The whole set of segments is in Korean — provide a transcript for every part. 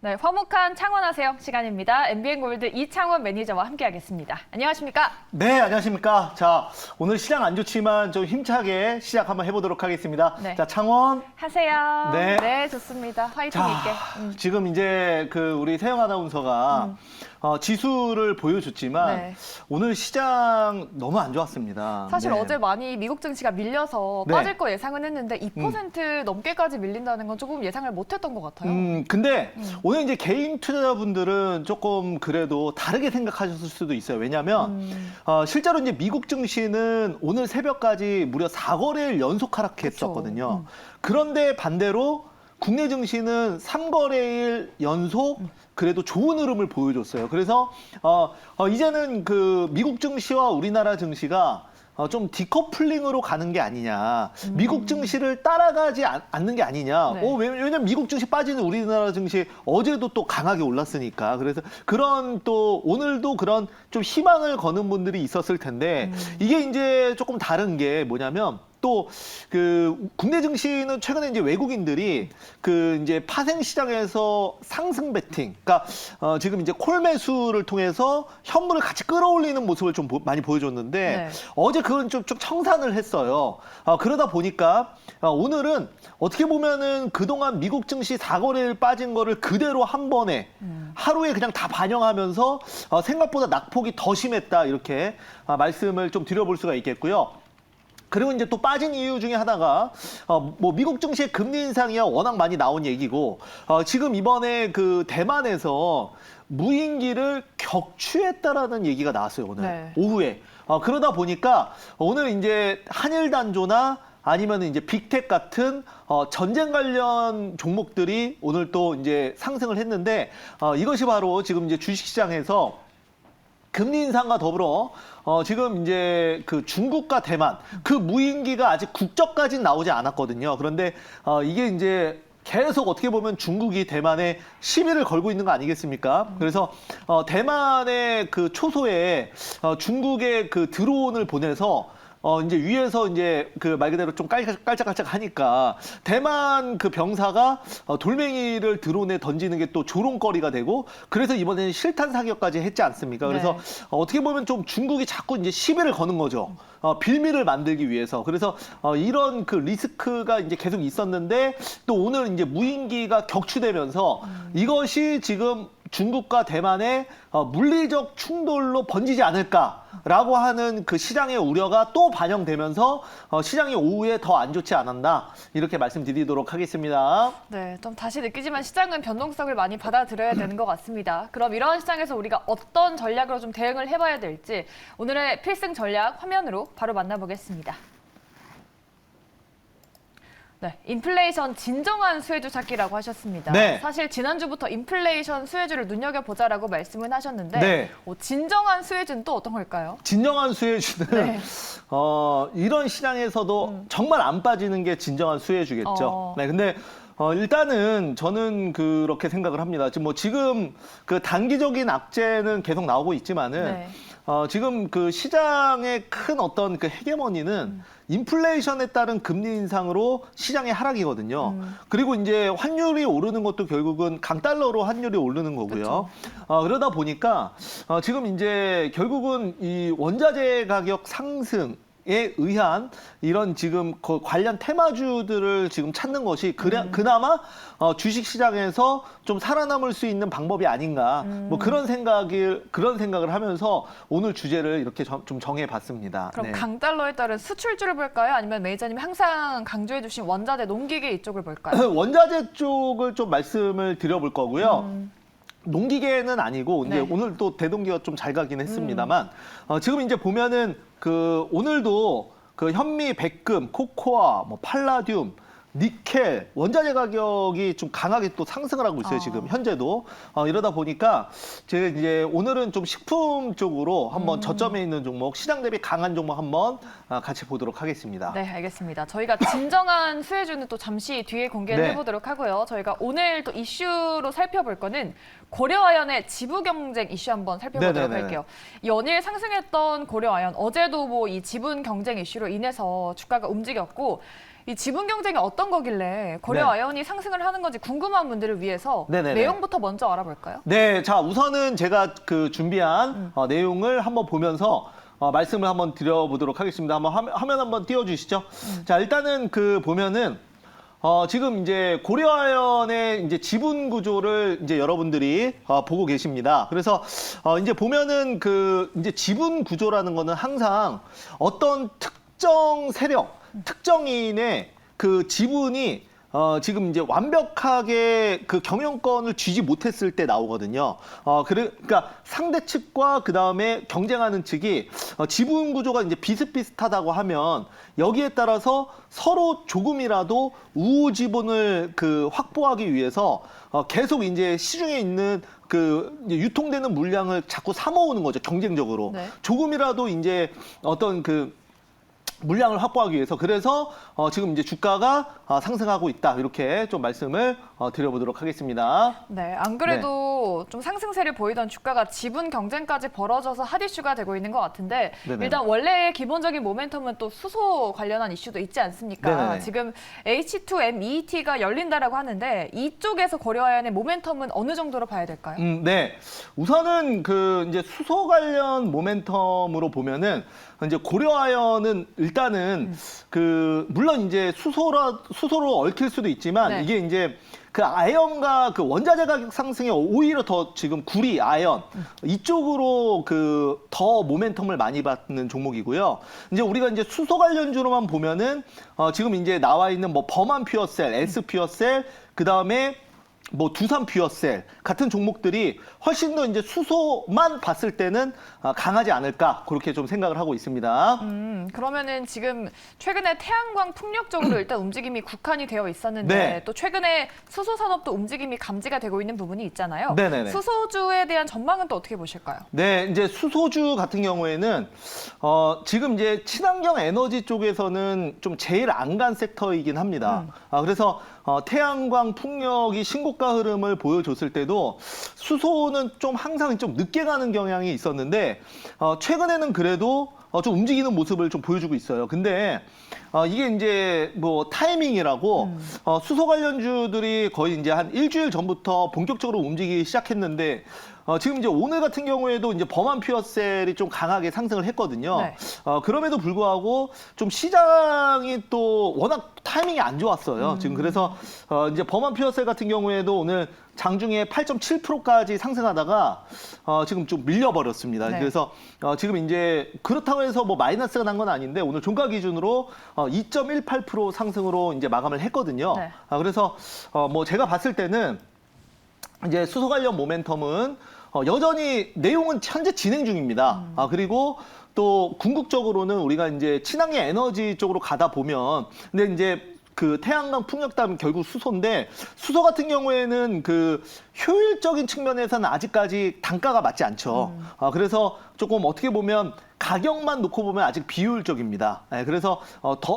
네, 화목한 창원하세요 시간입니다. MBN골드 이창원 매니저와 함께하겠습니다. 안녕하십니까? 네, 안녕하십니까. 자, 오늘 시장 안 좋지만 좀 힘차게 시작 한번 해보도록 하겠습니다. 네. 자, 창원. 하세요. 네. 네, 좋습니다. 화이팅 자, 있게. 지금 이제 우리 세영 아나운서가 지수를 보여줬지만 네. 오늘 시장 너무 안 좋았습니다. 사실 네. 어제 많이 미국 증시가 밀려서 네. 빠질 거 예상은 했는데 2% 넘게까지 밀린다는 건 조금 예상을 못했던 것 같아요. 근데 오늘 이제 개인 투자자분들은 조금 그래도 다르게 생각하셨을 수도 있어요. 왜냐하면 실제로 이제 미국 증시는 오늘 새벽까지 무려 4거래일 연속 하락했었거든요. 그런데 반대로 국내 증시는 3거래일 연속 그래도 좋은 흐름을 보여줬어요. 그래서 이제는 그 미국 증시와 우리나라 증시가 좀 디커플링으로 가는 게 아니냐. 미국 증시를 따라가지 않는 게 아니냐. 네. 왜냐면 미국 증시 빠지는 우리나라 증시 어제도 또 강하게 올랐으니까. 그래서 그런 또 오늘도 그런 좀 희망을 거는 분들이 있었을 텐데 이게 이제 조금 다른 게 뭐냐면 또 그 국내 증시는 최근에 이제 외국인들이 그 이제 파생 시장에서 상승 베팅, 그러니까 지금 이제 콜 매수를 통해서 현물을 같이 끌어올리는 모습을 좀 많이 보여줬는데 네. 어제 그건 좀 청산을 했어요. 그러다 보니까 오늘은 어떻게 보면은 그동안 미국 증시 4거래일 빠진 거를 그대로 한 번에 하루에 그냥 다 반영하면서 생각보다 낙폭이 더 심했다 이렇게 말씀을 좀 드려볼 수가 있겠고요. 그리고 이제 또 빠진 이유 중에 하나가 뭐 미국 증시의 금리 인상이야 워낙 많이 나온 얘기고 지금 이번에 그 대만에서 무인기를 격추했다라는 얘기가 나왔어요 오늘 네. 오후에. 그러다 보니까 오늘 이제 한일 단조나 아니면 이제 빅텍 같은 전쟁 관련 종목들이 오늘 또 이제 상승을 했는데 이것이 바로 지금 이제 주식시장에서 금리 인상과 더불어 지금 이제 그 중국과 대만 그 무인기가 아직 국적까지는 나오지 않았거든요. 그런데 이게 이제 계속 어떻게 보면 중국이 대만에 시비를 걸고 있는 거 아니겠습니까? 그래서 대만의 그 초소에 중국의 그 드론을 보내서 이제 위에서 이제 그 말 그대로 좀 깔짝깔짝 하니까 대만 그 병사가 돌멩이를 드론에 던지는 게 또 조롱거리가 되고 그래서 이번에는 실탄 사격까지 했지 않습니까? 그래서 네. 어떻게 보면 좀 중국이 자꾸 이제 시비를 거는 거죠. 빌미를 만들기 위해서. 그래서 이런 그 리스크가 이제 계속 있었는데 또 오늘 이제 무인기가 격추되면서 이것이 지금 중국과 대만의 물리적 충돌로 번지지 않을까라고 하는 그 시장의 우려가 또 반영되면서 시장이 오후에 더 안 좋지 않았나 이렇게 말씀드리도록 하겠습니다. 네, 좀 다시 느끼지만 시장은 변동성을 많이 받아들여야 되는 것 같습니다. 그럼 이런 시장에서 우리가 어떤 전략으로 좀 대응을 해봐야 될지 오늘의 필승 전략 화면으로 바로 만나보겠습니다. 네, 인플레이션 진정한 수혜주 찾기라고 하셨습니다. 네. 사실 지난주부터 인플레이션 수혜주를 눈여겨보자라고 말씀을 하셨는데 네. 진정한 수혜주는 또 어떤 걸까요? 진정한 수혜주는 네. 이런 시장에서도 정말 안 빠지는 게 진정한 수혜주겠죠. 네, 근데 일단은 저는 그렇게 생각을 합니다. 지금 그 단기적인 악재는 계속 나오고 있지만은 네. 지금 그 시장의 큰 어떤 그 헤게모니는 인플레이션에 따른 금리 인상으로 시장의 하락이거든요. 그리고 이제 환율이 오르는 것도 결국은 강달러로 환율이 오르는 거고요. 그러다 보니까 지금 이제 결국은 이 원자재 가격 상승 에 의한 이런 지금 그 관련 테마주들을 지금 찾는 것이 그나마 주식시장에서 좀 살아남을 수 있는 방법이 아닌가 뭐 그런 생각을 하면서 오늘 주제를 이렇게 좀 정해봤습니다. 그럼 네. 강달러에 따른 수출주를 볼까요? 아니면 매니저님이 항상 강조해 주신 원자재 농기계 이쪽을 볼까요? 원자재 쪽을 좀 말씀을 드려볼 거고요. 농기계는 아니고 이제 네. 오늘 또 대동기가 좀 잘 가긴 했습니다만 지금 이제 보면은 그 오늘도 그 현미, 백금, 코코아, 뭐 팔라듐, 니켈, 원자재 가격이 좀 강하게 또 상승을 하고 있어요, 지금 현재도. 이러다 보니까 제가 이제 오늘은 좀 식품 쪽으로 한번 저점에 있는 종목, 시장 대비 강한 종목 한번 같이 보도록 하겠습니다. 네, 알겠습니다. 저희가 진정한 수혜주는 또 잠시 뒤에 공개를 네. 해보도록 하고요. 저희가 오늘 또 이슈로 살펴볼 거는 고려아연의 지부 경쟁 이슈 한번 살펴보도록 네네네. 할게요. 연일 상승했던 고려아연, 어제도 뭐 이 지분 경쟁 이슈로 인해서 주가가 움직였고 이 지분 경쟁이 어떤 거길래 고려 아연이 상승을 하는 건지 궁금한 분들을 위해서 네네네. 내용부터 먼저 알아볼까요? 네, 자 우선은 제가 그 준비한 내용을 한번 보면서 말씀을 한번 드려보도록 하겠습니다. 한번 화면 한번 띄워주시죠. 자 일단은 그 보면은 지금 이제 고려아연의 이제 지분 구조를 이제 여러분들이 보고 계십니다. 그래서 이제 보면은 그 이제 지분 구조라는 거는 항상 어떤 특정 세력, 특정인의 그 지분이 지금 이제 완벽하게 그 경영권을 쥐지 못했을 때 나오거든요. 그러니까 상대 측과 그 다음에 경쟁하는 측이 지분 구조가 이제 비슷비슷하다고 하면 여기에 따라서 서로 조금이라도 우호 지분을 그 확보하기 위해서 계속 이제 시중에 있는 그 이제 유통되는 물량을 자꾸 사모으는 거죠. 경쟁적으로. 네. 조금이라도 이제 어떤 그 물량을 확보하기 위해서 그래서 지금 이제 주가가 상승하고 있다 이렇게 좀 말씀을 드려보도록 하겠습니다. 네, 안 그래도 좀 상승세를 보이던 주가가 지분 경쟁까지 벌어져서 핫 이슈가 되고 있는 것 같은데 네네. 일단 원래의 기본적인 모멘텀은 또 수소 관련한 이슈도 있지 않습니까? 네네. 지금 H2MET가 열린다라고 하는데 이쪽에서 고려아연의 모멘텀은 어느 정도로 봐야 될까요? 네. 우선은 그 이제 수소 관련 모멘텀으로 보면은 이제 고려아연은 일단은 그 물론 이제 수소로 얽힐 수도 있지만 네. 이게 이제 그 아연과 그 원자재 가격 상승에 오히려 더 지금 구리, 아연 이쪽으로 그 더 모멘텀을 많이 받는 종목이고요. 이제 우리가 이제 수소 관련주로만 보면은 지금 이제 나와 있는 뭐 범한 퓨어셀, S 퓨어셀, 그 다음에 뭐 두산 퓨어셀 같은 종목들이 훨씬 더 이제 수소만 봤을 때는 강하지 않을까 그렇게 좀 생각을 하고 있습니다. 그러면은 지금 최근에 태양광 풍력 쪽으로 일단 움직임이 국한이 되어 있었는데 네. 또 최근에 수소 산업도 움직임이 감지가 되고 있는 부분이 있잖아요. 네네네. 수소주에 대한 전망은 또 어떻게 보실까요? 네, 이제 수소주 같은 경우에는 지금 이제 친환경 에너지 쪽에서는 좀 제일 안 간 섹터이긴 합니다. 그래서 태양광 풍력이 신고가 흐름을 보여줬을 때도 수소는 좀 항상 좀 늦게 가는 경향이 있었는데 최근에는 그래도 좀 움직이는 모습을 좀 보여주고 있어요. 근데 이게 이제 뭐 타이밍이라고 수소 관련주들이 거의 이제 한 일주일 전부터 본격적으로 움직이기 시작했는데 지금 이제 오늘 같은 경우에도 이제 범한 퓨어셀이 좀 강하게 상승을 했거든요. 네. 그럼에도 불구하고 좀 시장이 또 워낙 타이밍이 안 좋았어요. 지금 그래서 이제 범한 퓨어셀 같은 경우에도 오늘 장중에 8.7%까지 상승하다가 지금 좀 밀려버렸습니다. 네. 그래서 지금 이제 그렇다고 해서 뭐 마이너스가 난 건 아닌데 오늘 종가 기준으로 2.18% 상승으로 이제 마감을 했거든요. 네. 그래서 뭐 제가 봤을 때는 이제 수소 관련 모멘텀은 여전히 내용은 현재 진행 중입니다. 그리고 또 궁극적으로는 우리가 이제 친환경 에너지 쪽으로 가다 보면 근데 이제 그 태양광 풍력담 결국 수소인데 수소 같은 경우에는 그 효율적인 측면에서는 아직까지 단가가 맞지 않죠. 그래서 조금 어떻게 보면 가격만 놓고 보면 아직 비효율적입니다. 그래서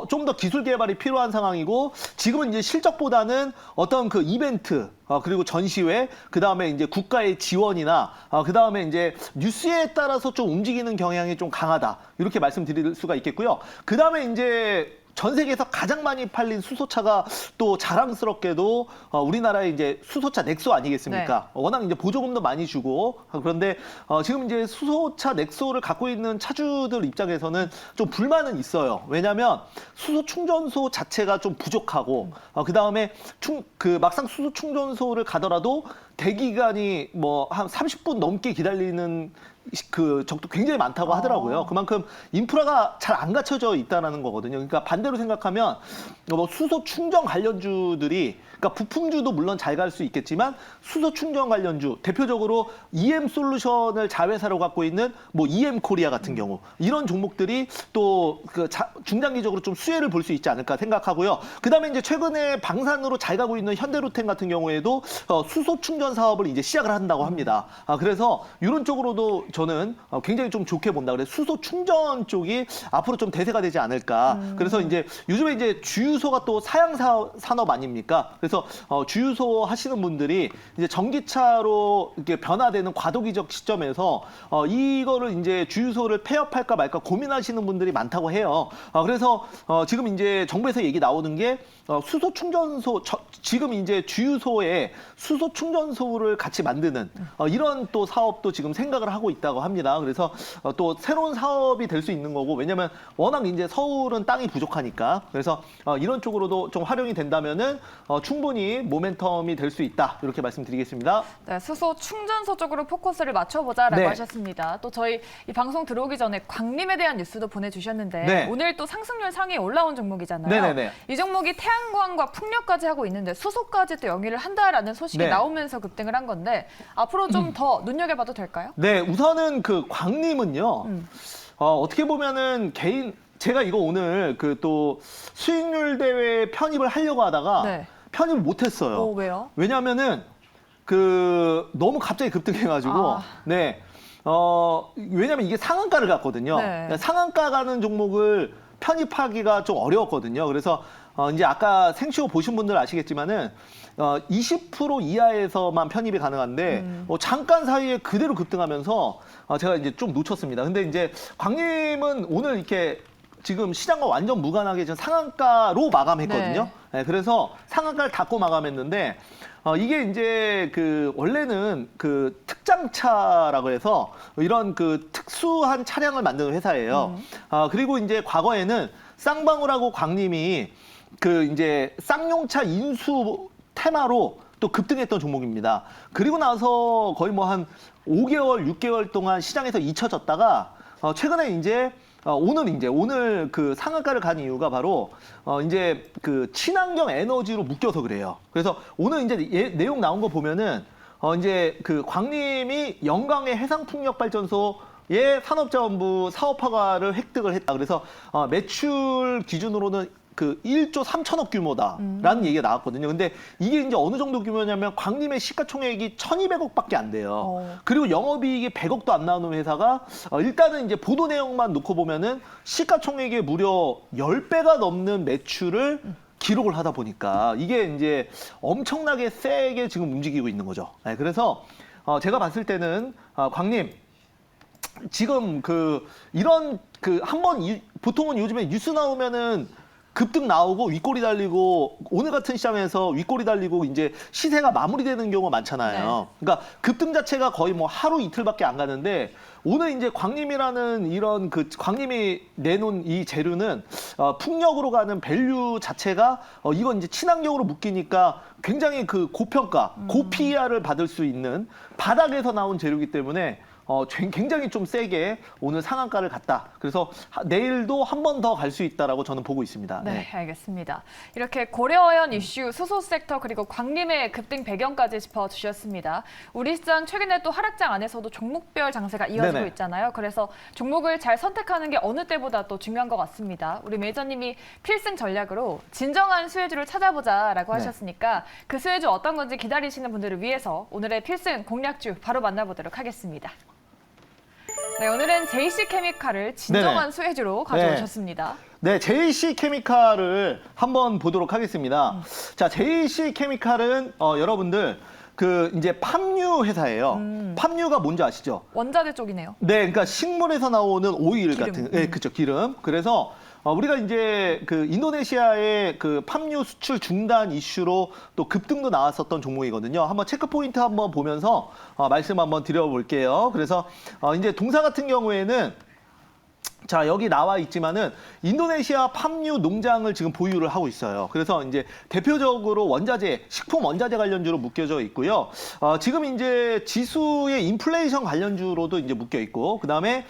좀 더 기술 개발이 필요한 상황이고 지금은 이제 실적보다는 어떤 그 이벤트 그리고 전시회 그 다음에 이제 국가의 지원이나 그 다음에 이제 뉴스에 따라서 좀 움직이는 경향이 좀 강하다 이렇게 말씀드릴 수가 있겠고요. 그 다음에 이제 전 세계에서 가장 많이 팔린 수소차가 또 자랑스럽게도 우리나라의 이제 수소차 넥소 아니겠습니까? 워낙 이제 보조금도 많이 주고 그런데 지금 이제 수소차 넥소를 갖고 있는 차주들 입장에서는 좀 불만은 있어요. 왜냐하면 수소 충전소 자체가 좀 부족하고 그 다음에 막상 수소 충전소를 가더라도 대기간이 뭐 한 30분 넘게 기다리는 그 적도 굉장히 많다고 하더라고요. 그만큼 인프라가 잘 안 갖춰져 있다는 거거든요. 그러니까 반대로 생각하면 뭐 수소 충전 관련주들이 그러니까 부품주도 물론 잘 갈 수 있겠지만 수소 충전 관련주 대표적으로 EM 솔루션을 자회사로 갖고 있는 뭐 EM 코리아 같은 경우 이런 종목들이 또 그 중장기적으로 좀 수혜를 볼 수 있지 않을까 생각하고요. 그다음에 이제 최근에 방산으로 잘 가고 있는 현대로템 같은 경우에도 수소 충전 충전 사업을 이제 시작을 한다고 합니다. 그래서 이런 쪽으로도 저는 굉장히 좀 좋게 본다. 그래서 수소 충전 쪽이 앞으로 좀 대세가 되지 않을까. 그래서 이제 요즘에 이제 주유소가 또 사양 산업 아닙니까? 그래서 주유소 하시는 분들이 이제 전기차로 이렇게 변화되는 과도기적 시점에서 이거를 이제 주유소를 폐업할까 말까 고민하시는 분들이 많다고 해요. 그래서 지금 이제 정부에서 얘기 나오는 게 수소 충전소 지금 이제 주유소에 수소 충전소를 같이 만드는 이런 또 사업도 지금 생각을 하고 있다고 합니다. 그래서 또 새로운 사업이 될 수 있는 거고, 왜냐면 워낙 이제 서울은 땅이 부족하니까. 그래서 이런 쪽으로도 좀 활용이 된다면은 충분히 모멘텀이 될 수 있다, 이렇게 말씀드리겠습니다. 네, 수소 충전소 쪽으로 포커스를 맞춰보자라고 네. 하셨습니다. 또 저희 이 방송 들어오기 전에 광림에 대한 뉴스도 보내주셨는데 네. 오늘 또 상승률 상위에 올라온 종목이잖아요. 네네네. 이 종목이 태양광과 풍력까지 하고 있는데 수소까지 또 영위를 한다라는 소식이 네. 나오면서 급등을 한 건데 앞으로 좀 더 눈여겨봐도 될까요? 네, 우선은 그 광림은요. 어떻게 보면은 제가 이거 오늘 그 또 수익률 대회 편입을 하려고 하다가 네. 편입을 못했어요. 왜요? 왜냐하면은 그 너무 갑자기 급등해가지고 네. 왜냐면 이게 상한가를 갔거든요. 네. 상한가 가는 종목을 편입하기가 좀 어려웠거든요. 그래서 이제 아까 생쇼 보신 분들 아시겠지만은 20% 이하에서만 편입이 가능한데 잠깐 사이에 그대로 급등하면서 제가 이제 좀 놓쳤습니다. 근데 이제 광림은 오늘 이렇게 지금 시장과 완전 무관하게 지금 상한가로 마감했거든요. 네, 그래서 상한가를 닫고 마감했는데 이게 이제 그 원래는 그 특장차라고 해서 이런 그 특수한 차량을 만드는 회사예요. 그리고 이제 과거에는 쌍방울하고 광림이 그 이제 쌍용차 인수 테마로 또 급등했던 종목입니다. 그리고 나서 거의 뭐 한 5개월, 6개월 동안 시장에서 잊혀졌다가 최근에 이제 오늘 그 상한가를 간 이유가 바로 이제 그 친환경 에너지로 묶여서 그래요. 그래서 오늘 이제 내용 나온 거 보면은 이제 그 광림이 영광의 해상풍력발전소의 산업자원부 사업 허가를 획득을 했다. 그래서 매출 기준으로는 그 1조 3천억 규모다라는 얘기가 나왔거든요. 근데 이게 이제 어느 정도 규모냐면 광림의 시가총액이 1,200억밖에 안 돼요. 그리고 영업이익이 100억도 안 나오는 회사가 일단은 이제 보도 내용만 놓고 보면은 시가총액의 무려 10배가 넘는 매출을 기록을 하다 보니까 이게 이제 엄청나게 세게 지금 움직이고 있는 거죠. 네, 그래서 제가 봤을 때는 광림 지금 이런 한번 보통은 요즘에 뉴스 나오면은 급등 나오고 윗꼬리 달리고 오늘 같은 시장에서 윗꼬리 달리고 이제 시세가 마무리되는 경우가 많잖아요. 네. 그러니까 급등 자체가 거의 뭐 하루 이틀밖에 안 가는데 오늘 이제 광림이라는 이런 광림이 내놓은 이 재료는 풍력으로 가는 밸류 자체가 이건 이제 친환경으로 묶이니까 굉장히 그 고평가, 고PER을 받을 수 있는 바닥에서 나온 재료이기 때문에 굉장히 좀 세게 오늘 상한가를 갔다. 그래서 내일도 한 번 더 갈 수 있다라고 저는 보고 있습니다. 네, 알겠습니다. 이렇게 고려어연 이슈, 수소 섹터 그리고 광림의 급등 배경까지 짚어주셨습니다. 우리 시장 최근에 또 하락장 안에서도 종목별 장세가 이어지고 네네. 있잖아요. 그래서 종목을 잘 선택하는 게 어느 때보다 또 중요한 것 같습니다. 우리 매니저님이 필승 전략으로 진정한 수혜주를 찾아보자라고 네. 하셨으니까 그 수혜주 어떤 건지 기다리시는 분들을 위해서 오늘의 필승 공략주 바로 만나보도록 하겠습니다. 네, 오늘은 JC케미칼을 진정한 네네. 수혜주로 가져오셨습니다. 네, JC케미칼을 한번 보도록 하겠습니다. 자, JC케미칼은 여러분들 그 이제 팜유 회사예요. 팜유가 뭔지 아시죠? 원자재 쪽이네요. 네, 그러니까 식물에서 나오는 오일 기름. 같은, 네, 그렇죠, 기름. 그래서 우리가 이제 그 인도네시아의 그 팜유 수출 중단 이슈로 또 급등도 나왔었던 종목이거든요. 한번 체크 포인트 한번 보면서 말씀 한번 드려볼게요. 그래서 이제 동사 같은 경우에는 자, 여기 나와 있지만은 인도네시아 팜유 농장을 지금 보유를 하고 있어요. 그래서 이제 대표적으로 원자재, 식품 원자재 관련주로 묶여져 있고요. 지금 이제 지수의 인플레이션 관련주로도 이제 묶여 있고, 그 다음에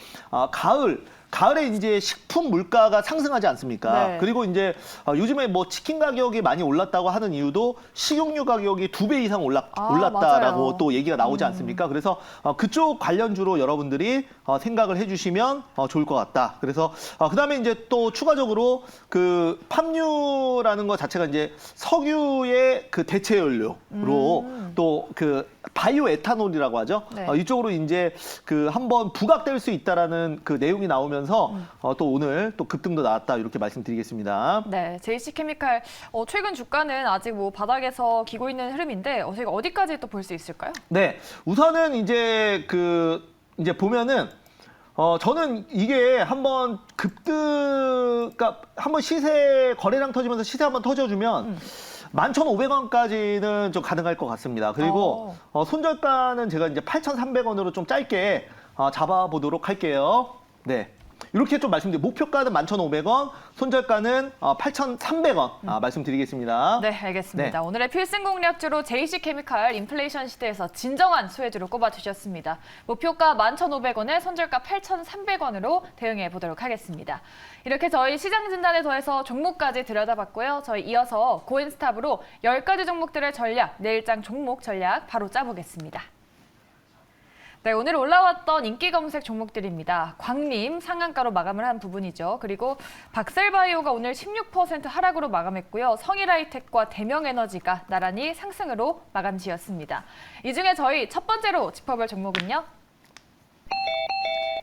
가을에 이제 식품 물가가 상승하지 않습니까? 네. 그리고 이제 요즘에 뭐 치킨 가격이 많이 올랐다고 하는 이유도 식용유 가격이 2배 이상 올랐다라고 맞아요. 또 얘기가 나오지 않습니까? 그래서 그쪽 관련주로 여러분들이 생각을 해주시면 좋을 것 같다. 그래서 그다음에 이제 또 추가적으로 그 팜유라는 것 자체가 이제 석유의 그 대체 연료로 또 그 바이오 에탄올이라고 하죠. 네. 이쪽으로 이제 그 한번 부각될 수 있다라는 그 내용이 나오면서 또 오늘 또 급등도 나왔다 이렇게 말씀드리겠습니다. 네, JC케미칼 최근 주가는 아직 뭐 바닥에서 기고 있는 흐름인데 저희가 어디까지 또 볼 수 있을까요? 네, 우선은 이제 이제 보면은 저는 이게 한번 그러니까 한번 시세 거래량 터지면서 시세 한번 터져주면 11,500원까지는 좀 가능할 것 같습니다. 그리고 손절가는 제가 이제 8,300원으로 좀 짧게 잡아보도록 할게요. 네. 이렇게 좀 말씀드리고 목표가는 11,500원, 손절가는 8,300원 말씀드리겠습니다. 네, 알겠습니다. 네. 오늘의 필승 공략주로 JC케미칼 인플레이션 시대에서 진정한 수혜주로 꼽아주셨습니다. 목표가 11,500원에 손절가 8,300원으로 대응해 보도록 하겠습니다. 이렇게 저희 시장 진단에 더해서 종목까지 들여다봤고요. 저희 이어서 고엔스탑으로 10가지 종목들의 전략, 내일장 종목 전략 바로 짜보겠습니다. 네, 오늘 올라왔던 인기 검색 종목들입니다. 광림 상한가로 마감을 한 부분이죠. 그리고 박셀바이오가 오늘 16% 하락으로 마감했고요. 성일하이텍과 대명에너지가 나란히 상승으로 마감 지었습니다. 이 중에 저희 첫 번째로 짚어볼 종목은요.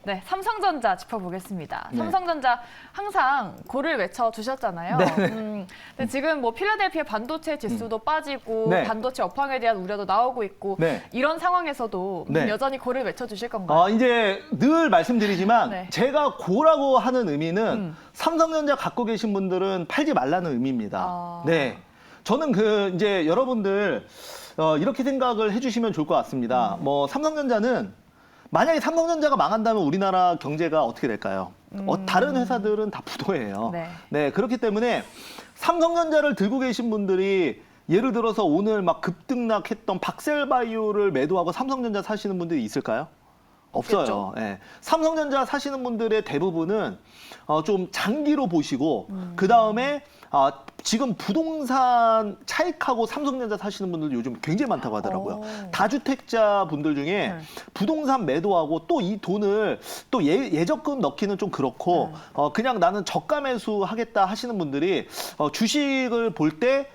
네, 삼성전자 짚어보겠습니다. 네. 삼성전자 항상 고를 외쳐주셨잖아요. 네. 근데 지금 뭐 필라델피아 반도체 지수도 빠지고 네. 반도체 업황에 대한 우려도 나오고 있고 네. 이런 상황에서도 네. 여전히 고를 외쳐주실 건가요? 이제 늘 말씀드리지만 네. 제가 고라고 하는 의미는 삼성전자 갖고 계신 분들은 팔지 말라는 의미입니다. 네. 저는 이제 여러분들 이렇게 생각을 해주시면 좋을 것 같습니다. 뭐 삼성전자는 만약에 삼성전자가 망한다면 우리나라 경제가 어떻게 될까요? 다른 회사들은 다 부도예요. 네. 네, 그렇기 때문에 삼성전자를 들고 계신 분들이 예를 들어서 오늘 막 급등락했던 박셀바이오를 매도하고 삼성전자 사시는 분들이 있을까요? 없어요. 네. 삼성전자 사시는 분들의 대부분은 좀 장기로 보시고 그 다음에 지금 부동산 차익하고 삼성전자 사시는 분들도 요즘 굉장히 많다고 하더라고요. 다주택자 분들 중에 부동산 매도하고 또 이 돈을 또 예적금 넣기는 좀 그렇고 그냥 나는 저가 매수 하겠다 하시는 분들이 주식을 볼 때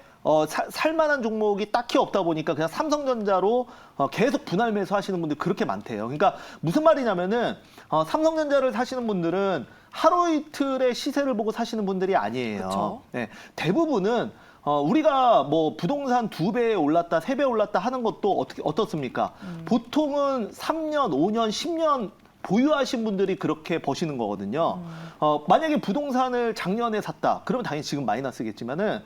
살만한 종목이 딱히 없다 보니까 그냥 삼성전자로 계속 분할 매수하시는 분들이 그렇게 많대요. 그러니까 무슨 말이냐면은 삼성전자를 사시는 분들은 하루 이틀의 시세를 보고 사시는 분들이 아니에요. 그쵸? 네, 대부분은 우리가 뭐 부동산 2배 올랐다, 3배 올랐다 하는 것도 어떻습니까? 보통은 3년, 5년, 10년 보유하신 분들이 그렇게 버시는 거거든요. 만약에 부동산을 작년에 샀다, 그러면 당연히 지금 마이너스겠지만은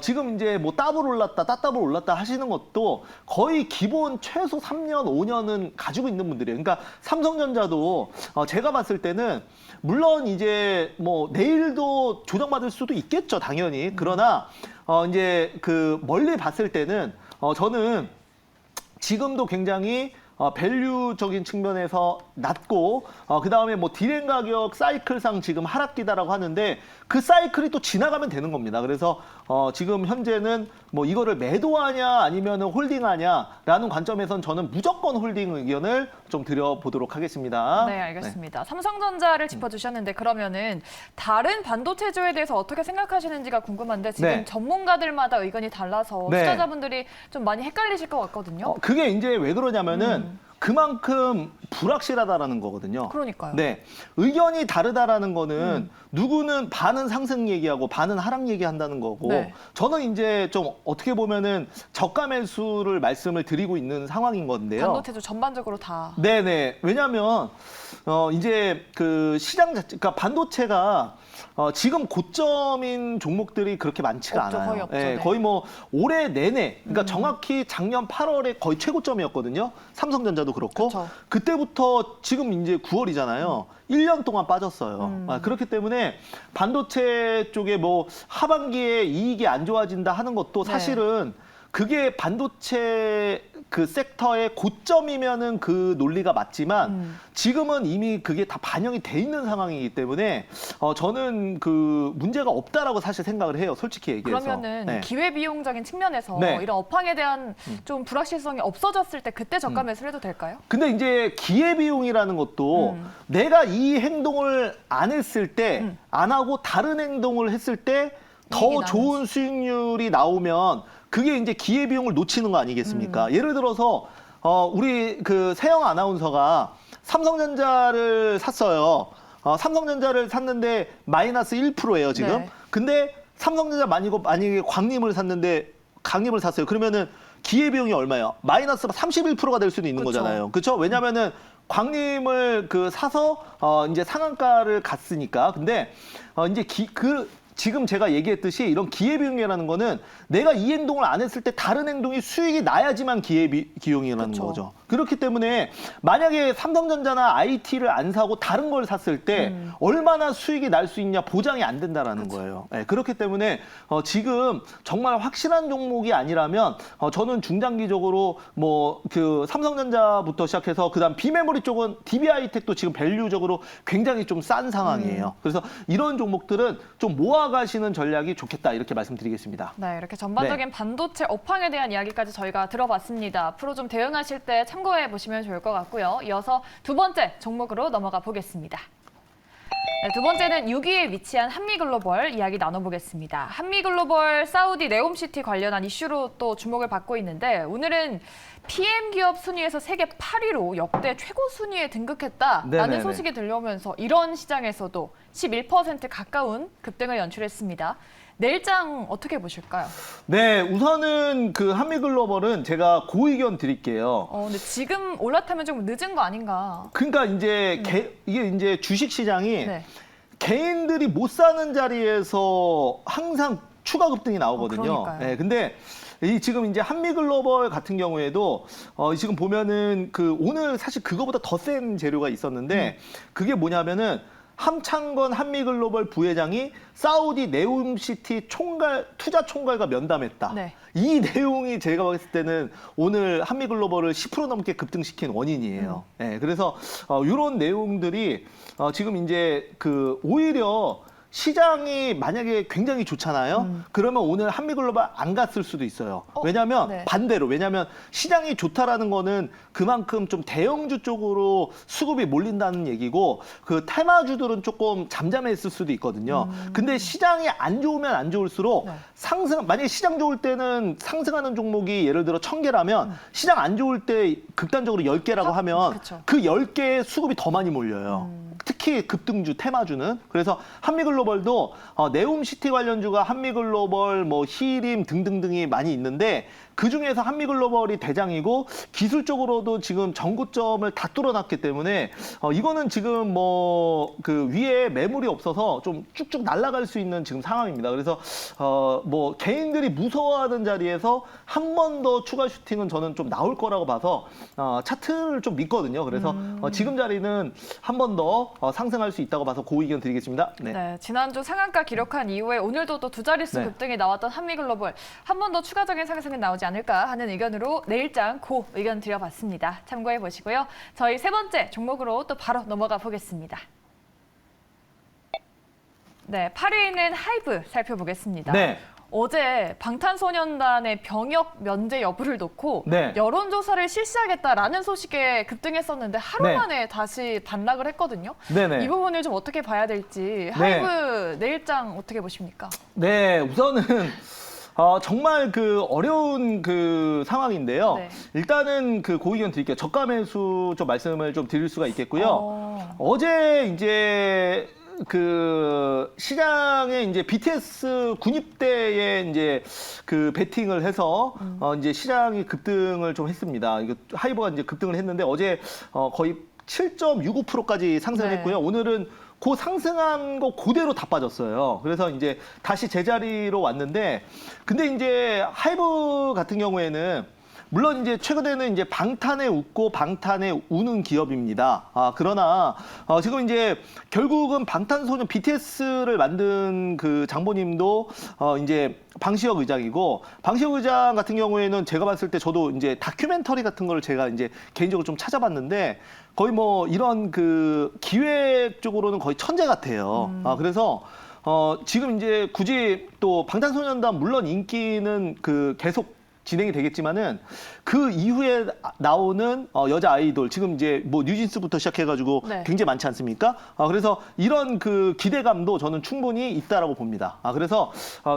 지금 이제 뭐 따블 올랐다, 따따블 올랐다 하시는 것도 거의 기본 최소 3년, 5년은 가지고 있는 분들이에요. 그러니까 삼성전자도 제가 봤을 때는 물론 이제 뭐 내일도 조정받을 수도 있겠죠, 당연히. 그러나 이제 멀리 봤을 때는 저는 지금도 굉장히 밸류적인 측면에서 낮고 그다음에 뭐 디램 가격 사이클상 지금 하락기다라고 하는데 그 사이클이 또 지나가면 되는 겁니다. 그래서 지금 현재는 뭐 이거를 매도하냐 아니면 홀딩하냐라는 관점에선 저는 무조건 홀딩 의견을 좀 드려보도록 하겠습니다. 네, 알겠습니다. 삼성전자를 짚어주셨는데 그러면은 다른 반도체주에 대해서 어떻게 생각하시는지가 궁금한데 지금 네. 전문가들마다 의견이 달라서 네. 투자자분들이 좀 많이 헷갈리실 것 같거든요. 그게 이제 왜 그러냐면은 그만큼 불확실하다라는 거거든요. 그러니까요. 네, 의견이 다르다라는 거는 누구는 반은 상승 얘기하고 반은 하락 얘기한다는 거고 네. 저는 이제 좀 어떻게 보면은 저가 매수를 말씀을 드리고 있는 상황인 건데요. 반도체주 전반적으로 다. 네네. 왜냐하면 이제 시장 자체, 그러니까 반도체가 지금 고점인 종목들이 그렇게 많지가 없죠, 않아요. 거의 없죠. 예, 네. 거의 뭐 올해 내내, 그러니까 정확히 작년 8월에 거의 최고점이었거든요. 삼성전자도 그렇고 그쵸. 그때부터 지금 이제 9월이잖아요. 1년 동안 빠졌어요. 그렇기 때문에 반도체 쪽에 뭐 하반기에 이익이 안 좋아진다 하는 것도 사실은 그게 반도체 섹터의 고점이면은 그 논리가 맞지만 지금은 이미 그게 다 반영이 돼 있는 상황이기 때문에 저는 문제가 없다라고 사실 생각을 해요. 솔직히 얘기해서. 그러면은 기회비용적인 측면에서 네. 이런 업황에 대한 좀 불확실성이 없어졌을 때 그때 저가 매수를 해도 될까요? 근데 이제 기회비용이라는 것도 내가 이 행동을 안 했을 때, 안 하고 다른 행동을 했을 때 더 좋은 수익률이 나오면 그게 이제 기회비용을 놓치는 거 아니겠습니까? 예를 들어서 우리 그 세영 아나운서가 삼성전자를 샀어요. 삼성전자를 샀는데 마이너스 1%예요, 지금. 네. 근데 삼성전자 만약에 광림을 샀는데 강림을 샀어요. 그러면은 기회비용이 얼마예요? 마이너스가 31%가 될 수도 있는 그쵸. 거잖아요. 그렇죠? 왜냐면은 광림을 사서 이제 상한가를 갔으니까. 근데 이제 지금 제가 얘기했듯이 이런 기회비용이라는 거는 내가 이 행동을 안 했을 때 다른 행동이 수익이 나야지만 기회비용이라는 그쵸. 거죠. 그렇기 때문에 만약에 삼성전자나 IT를 안 사고 다른 걸 샀을 때 얼마나 수익이 날 수 있냐 보장이 안 된다라는 거예요. 네, 그렇기 때문에 지금 정말 확실한 종목이 아니라면 저는 중장기적으로 뭐 그 삼성전자부터 시작해서 그다음 비메모리 쪽은 DB하이텍도 지금 밸류적으로 굉장히 좀 싼 상황이에요. 그래서 이런 종목들은 좀 모아가시는 전략이 좋겠다 이렇게 말씀드리겠습니다. 네, 이렇게 전반적인 반도체 업황에 대한 이야기까지 저희가 들어봤습니다. 앞으로 좀 대응하실 때 참고해 보시면 좋을 것 같고요. 이어서 두 번째 종목으로 넘어가 보겠습니다. 네, 두 번째는 6위에 위치한 한미글로벌 이야기 나눠보겠습니다. 한미글로벌 사우디 네옴시티 관련한 이슈로 또 주목을 받고 있는데 오늘은 PM 기업 순위에서 세계 8위로 역대 최고 순위에 등극했다라는 네네네. 소식이 들려오면서 이런 시장에서도 11% 가까운 급등을 연출했습니다. 내일장 어떻게 보실까요? 네, 우선은 그 한미글로벌은 제가 고의견 드릴게요. 근데 지금 올라타면 좀 늦은 거 아닌가? 그러니까 이제 이게 이제 주식 시장이 네. 개인들이 못 사는 자리에서 항상 추가 급등이 나오거든요. 그러니까요. 네, 근데 지금 이제 한미글로벌 같은 경우에도 지금 보면은 그 오늘 사실 그거보다 더 센 재료가 있었는데 그게 뭐냐면은 함창건 한미글로벌 부회장이 사우디 네옴시티 투자 총괄과 면담했다. 네. 이 내용이 제가 봤을 때는 오늘 한미글로벌을 10% 넘게 급등시킨 원인이에요. 네, 그래서 이런 내용들이 지금 이제 그 오히려 시장이 만약에 굉장히 좋잖아요. 그러면 오늘 한미글로벌 안 갔을 수도 있어요. 왜냐하면 네. 반대로 왜냐하면 시장이 좋다라는 거는 그만큼 좀 대형주 쪽으로 수급이 몰린다는 얘기고 그 테마주들은 조금 잠잠했을 수도 있거든요. 근데 시장이 안 좋으면 안 좋을수록 네. 만약에 시장 좋을 때는 상승하는 종목이 예를 들어 1000개라면 시장 안 좋을 때 극단적으로 10개라고 하면 그쵸. 그 10개의 수급이 더 많이 몰려요. 특히 급등주, 테마주는. 그래서 한미글로벌도 네옴시티 관련주가 한미글로벌, 뭐 히림 등등등이 많이 있는데 그중에서 한미글로벌이 대장이고 기술적으로도 지금 전고점을 다 뚫어놨기 때문에 이거는 지금 뭐 그 위에 매물이 없어서 좀 쭉쭉 날아갈 수 있는 지금 상황입니다. 그래서 뭐 개인들이 무서워하는 자리에서 한 번 더 추가 슈팅은 저는 좀 나올 거라고 봐서 차트를 좀 믿거든요. 그래서 지금 자리는 한 번 더 상승할 수 있다고 봐서 고 의견 드리겠습니다. 네. 네, 지난주 상한가 기록한 이후에 오늘도 또 두 자릿수 네. 급등이 나왔던 한미글로벌 한 번 더 추가적인 상승은 나오지 않을까 하는 의견으로 내일장 고 의견 드려봤습니다. 참고해 보시고요. 저희 세 번째 종목으로 또 바로 넘어가 보겠습니다. 네, 8위는 하이브 살펴보겠습니다. 네. 어제 방탄소년단의 병역 면제 여부를 놓고 네. 여론조사를 실시하겠다라는 소식에 급등했었는데 하루 네. 만에 다시 반락을 했거든요. 네네. 이 부분을 좀 어떻게 봐야 될지 하이브 내일장 어떻게 보십니까? 네, 우선은 정말 그 어려운 그 상황인데요. 네. 일단은 그 고의견 드릴게요. 저가 매수 좀 말씀을 좀 드릴 수가 있겠고요. 어제 이제 그 시장에 이제 BTS 군입대에 이제 그 베팅을 해서 이제 시장이 급등을 좀 했습니다. 이거 하이버가 이제 급등을 했는데 어제 거의 7.65%까지 상승했고요. 네. 오늘은 그 상승한 거 그대로 다 빠졌어요. 그래서 이제 다시 제자리로 왔는데 근데 이제 하이브 같은 경우에는 물론 이제 최근에는 이제 방탄에 웃고 방탄에 우는 기업입니다. 그러나 지금 이제 결국은 방탄소년 BTS를 만든 그 장모님도 이제 방시혁 의장이고 방시혁 의장 같은 경우에는 제가 봤을 때 저도 이제 다큐멘터리 같은 거를 제가 이제 개인적으로 좀 찾아봤는데 거의 뭐 이런 그 기획 쪽으로는 거의 천재 같아요. 그래서 지금 이제 굳이 또 방탄소년단 물론 인기는 그 계속 진행이 되겠지만은 그 이후에 나오는 여자 아이돌 지금 이제 뭐 뉴진스부터 시작해가지고 네. 굉장히 많지 않습니까? 그래서 이런 그 기대감도 저는 충분히 있다라고 봅니다. 그래서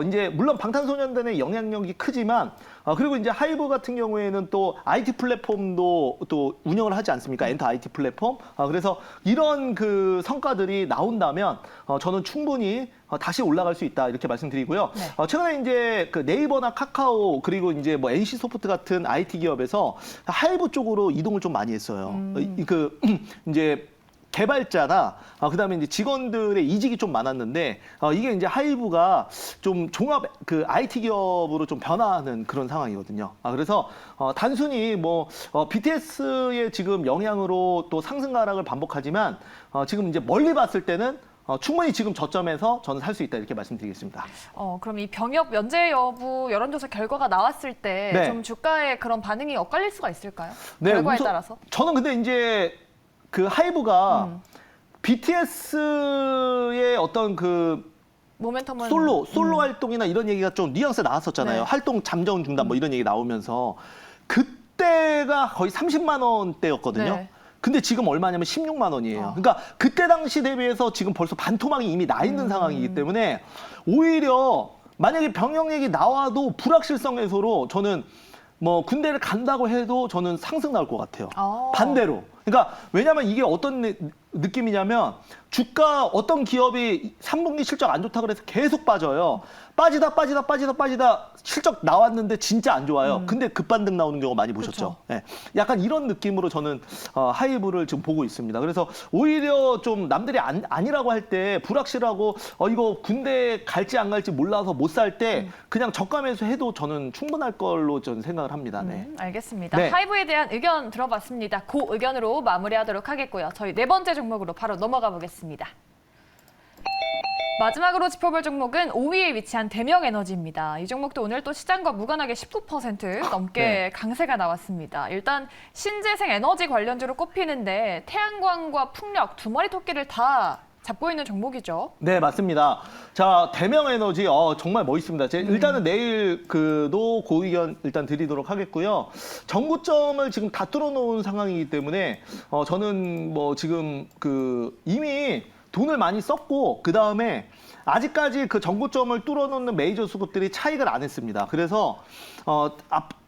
이제 물론 방탄소년단의 영향력이 크지만 그리고 이제 하이브 같은 경우에는 또 IT 플랫폼도 또 운영을 하지 않습니까? 엔터 IT 플랫폼. 그래서 이런 그 성과들이 나온다면 저는 충분히 다시 올라갈 수 있다 이렇게 말씀드리고요. 네. 최근에 이제 그 네이버나 카카오 그리고 이제 뭐 NC 소프트 같은 IT 기업에서 하이브 쪽으로 이동을 좀 많이 했어요. 그 이제 개발자나 그다음에 이제 직원들의 이직이 좀 많았는데 이게 이제 하이브가 좀 종합 그 IT 기업으로 좀 변화하는 그런 상황이거든요. 그래서 단순히 뭐 BTS의 지금 영향으로 또 상승 하락을 반복하지만 지금 이제 멀리 봤을 때는 충분히 지금 저점에서 저는 살 수 있다 이렇게 말씀드리겠습니다. 그럼 이 병역 면제 여부 여론조사 결과가 나왔을 때 네. 좀 주가의 그런 반응이 엇갈릴 수가 있을까요? 네, 결과에 우선 따라서. 저는 근데 이제 그 하이브가 BTS의 어떤 그 모멘텀은 솔로 활동이나 이런 얘기가 좀 뉘앙스 나왔었잖아요. 네. 활동 잠정 중단 뭐 이런 얘기 나오면서 그때가 거의 30만 원대였거든요. 네. 근데 지금 얼마냐면 16만 원이에요. 그러니까 그때 당시 대비해서 지금 벌써 반토막이 이미 나 있는 상황이기 때문에 오히려 만약에 병역 얘기 나와도 불확실성 해소로 저는 뭐 군대를 간다고 해도 저는 상승 나올 것 같아요. 반대로. 그러니까 왜냐하면 이게 어떤 느낌이냐면 주가 어떤 기업이 3분기 실적 안 좋다 그래서 계속 빠져요. 빠지다 실적 나왔는데 진짜 안 좋아요. 근데 급반등 나오는 경우 많이 보셨죠. 네. 약간 이런 느낌으로 저는 하이브를 지금 보고 있습니다. 그래서 오히려 좀 남들이 아니라고 할 때 불확실하고 이거 군대 갈지 안 갈지 몰라서 못 살 때 그냥 저가매수 해도 저는 충분할 걸로 저는 생각을 합니다. 네. 알겠습니다. 네. 하이브에 대한 의견 들어봤습니다. 그 의견으로 마무리하도록 하겠고요. 저희 네 번째 종목으로 바로 넘어가 보겠습니다. 마지막으로 짚어볼 종목은 5위에 위치한 대명에너지입니다. 이 종목도 오늘 또 시장과 무관하게 19% 넘게 네. 강세가 나왔습니다. 일단 신재생 에너지 관련주로 꼽히는데 태양광과 풍력 두 마리 토끼를 다 잡고 있는 종목이죠. 네, 맞습니다. 자, 대명에너지 정말 멋있습니다. 일단은 내일 그도 고의견 일단 드리도록 하겠고요. 정구점을 지금 다 뚫어놓은 상황이기 때문에 저는 뭐 지금 그 이미 돈을 많이 썼고 그 다음에 아직까지 그 정구점을 뚫어놓는 메이저 수급들이 차익을 안 했습니다. 그래서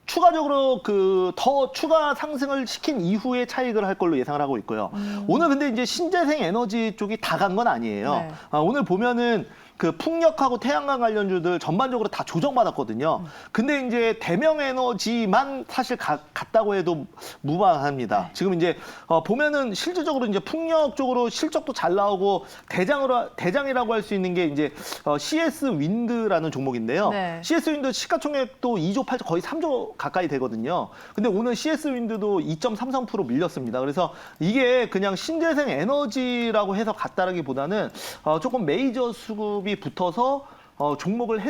추가적으로 그 더 추가 상승을 시킨 이후에 차익을 할 걸로 예상을 하고 있고요. 오늘 근데 이제 신재생 에너지 쪽이 다 간 건 아니에요. 네. 오늘 보면은 그 풍력하고 태양광 관련주들 전반적으로 다 조정받았거든요. 근데 이제 대명에너지만 사실 갔다고 해도 무방합니다. 네. 지금 이제 보면은 실질적으로 이제 풍력 쪽으로 실적도 잘 나오고 대장이라고 할 수 있는 게 이제 CS 윈드라는 종목인데요. 네. CS 윈드 시가총액도 2조 8조 거의 3조 가까이 되거든요. 근데 오늘 CS 윈드도 2.33% 밀렸습니다. 그래서 이게 그냥 신재생 에너지라고 해서 갔다라기보다는 조금 메이저 수급이 붙어서 종목을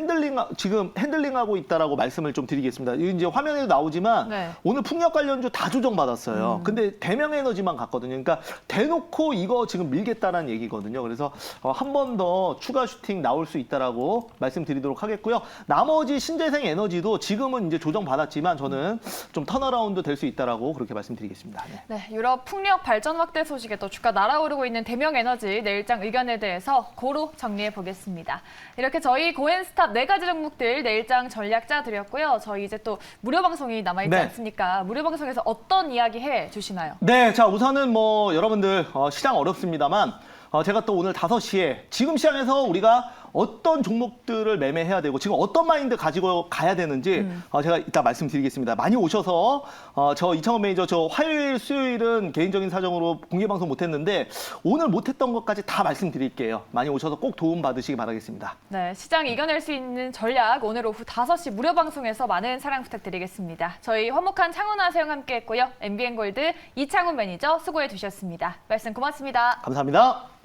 지금 핸들링하고 있다라고 말씀을 좀 드리겠습니다. 이제 화면에도 나오지만 네. 오늘 풍력 관련주 다 조정받았어요. 근데 대명에너지만 갔거든요. 그러니까 대놓고 이거 지금 밀겠다라는 얘기거든요. 그래서 한 번 더 추가 슈팅 나올 수 있다라고 말씀드리도록 하겠고요. 나머지 신재생 에너지도 지금은 이제 조정받았지만 저는 좀 턴어라운드 될 수 있다라고 그렇게 말씀드리겠습니다. 네. 네, 유럽 풍력 발전 확대 소식에 또 주가 날아오르고 있는 대명에너지 내일장 의견에 대해서 고루 정리해 보겠습니다. 이렇게 저희 고엔스탑 4가지 종목들 내일장 전략 짜드렸고요. 저희 이제 또 무료 방송이 남아있지 네. 않습니까? 무료 방송에서 어떤 이야기 해 주시나요? 네, 자 우선은 뭐 여러분들 시장 어렵습니다만 제가 또 오늘 5시에 지금 시장에서 우리가 어떤 종목들을 매매해야 되고 지금 어떤 마인드 가지고 가야 되는지 제가 이따 말씀드리겠습니다. 많이 오셔서 저 이창원 매니저 저 화요일, 수요일은 개인적인 사정으로 공개 방송 못했는데 오늘 못했던 것까지 다 말씀드릴게요. 많이 오셔서 꼭 도움 받으시기 바라겠습니다. 네, 시장 이겨낼 수 있는 전략 오늘 오후 5시 무료 방송에서 많은 사랑 부탁드리겠습니다. 저희 화목한 창원화 세영 함께했고요. MBN골드 이창훈 매니저 수고해 주셨습니다. 말씀 고맙습니다. 감사합니다.